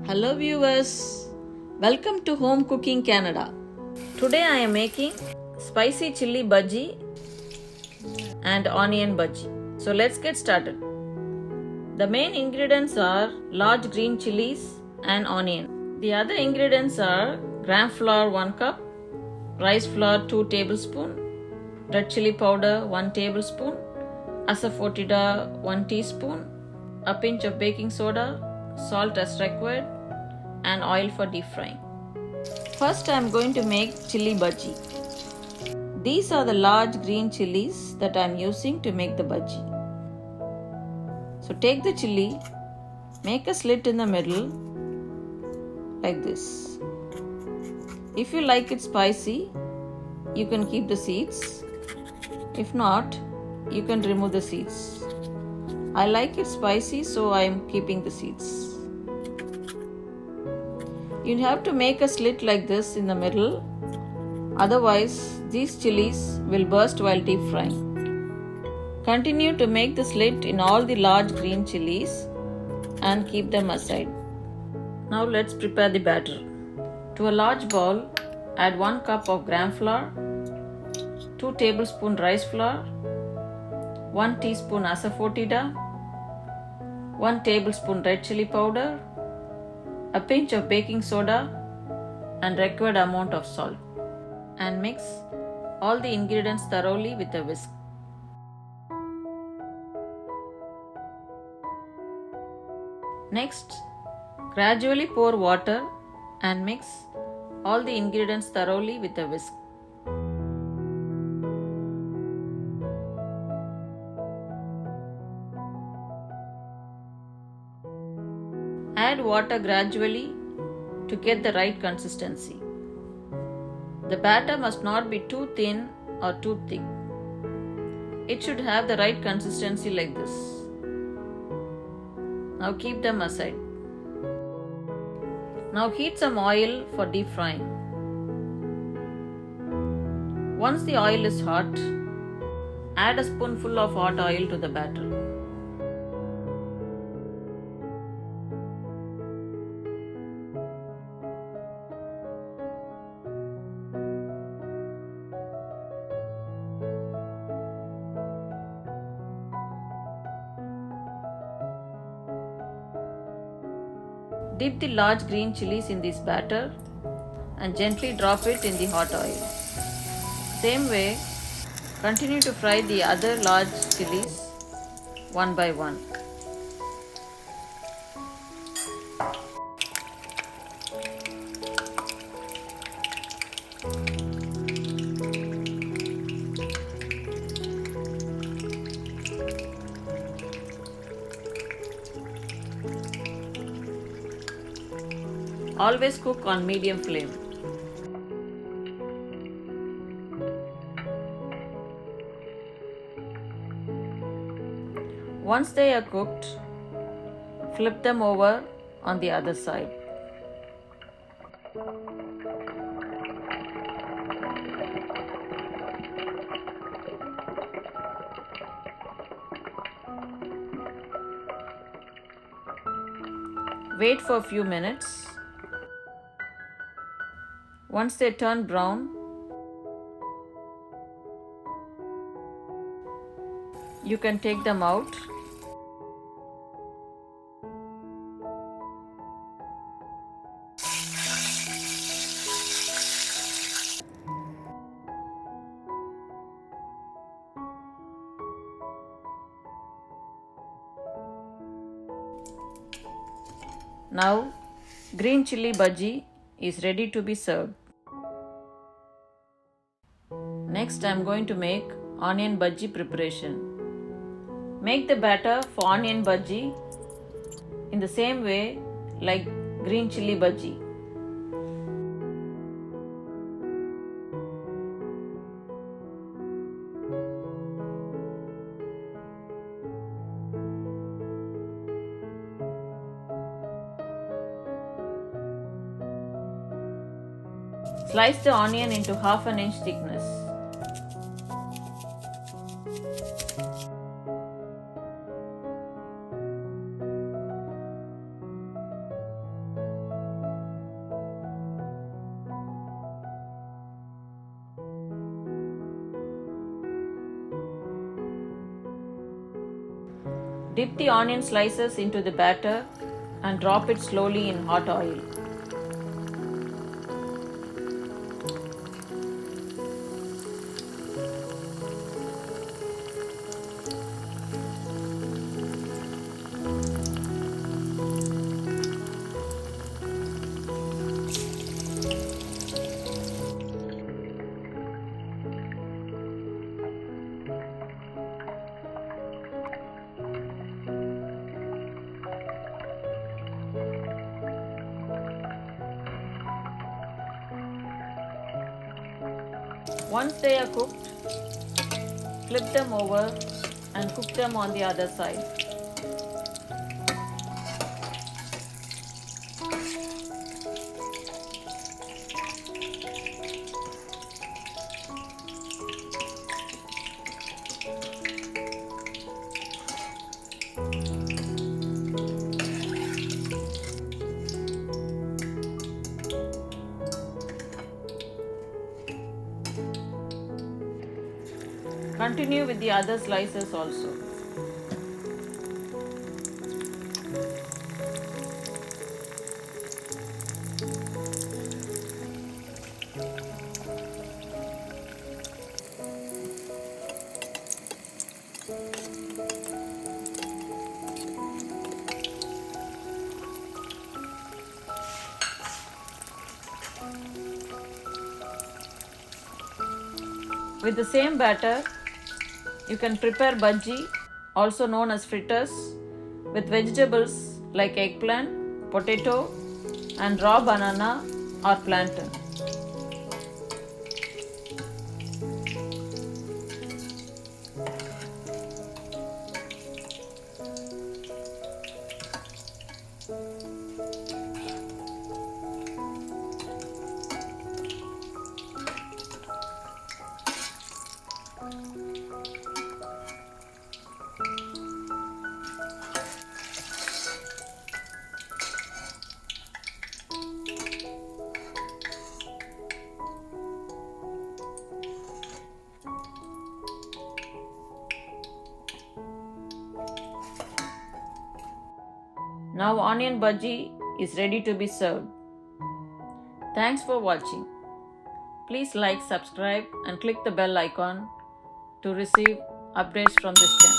Hello viewers, welcome to Home Cooking Canada. Today I am making spicy chili bhaji and onion bhaji. So let's get started. The main ingredients are large green chilies and onion. The other ingredients are gram flour 1 cup, rice flour 2 tablespoons, red chili powder 1 tablespoon, asafoetida 1 teaspoon, a pinch of baking soda, salt as required, and oil for deep frying. First I am going to make chili bhaji. These are the large green chilies that I am using to make the bhaji. So take the chili, make a slit in the middle like this. If you like it spicy, you can keep the seeds. If not, you can remove the seeds. I like it spicy, so I am keeping the seeds. You have to make a slit like this in the middle, otherwise these chilies will burst while deep frying. Continue to make the slit in all the large green chilies and keep them aside. Now let's prepare the batter. To a large bowl, add 1 cup of gram flour, 2 tablespoons rice flour, 1 teaspoon asafoetida, 1 tablespoon red chili powder, a pinch of baking soda and required amount of salt, and mix all the ingredients thoroughly with a whisk. Next, gradually pour water and mix all the ingredients thoroughly with a whisk. Add water gradually to get the right consistency. The batter must not be too thin or too thick. It should have the right consistency like this. Now keep them aside. Now heat some oil for deep frying. Once the oil is hot, add a spoonful of hot oil to the batter. Dip the large green chilies in this batter and gently drop it in the hot oil. Same way, continue to fry the other large chilies one by one. Always cook on medium flame. Once they are cooked, flip them over on the other side. Wait for a few minutes. Once they turn brown, you can take them out. Now, green chili bhaji is ready to be served. Next, I am going to make onion bhaji preparation. Make the batter for onion bhaji in the same way like green chili bhaji. Slice the onion into half an inch thickness. Dip the onion slices into the batter and drop it slowly in hot oil. Once they are cooked, flip them over and cook them on the other side. Continue with the other slices also. With the same batter, you can prepare bhaji, also known as fritters, with vegetables like eggplant, potato, and raw banana or plantain. Now onion bhaji is ready to be served. Thanks for watching. Please like, subscribe and click the bell icon to receive updates from this channel.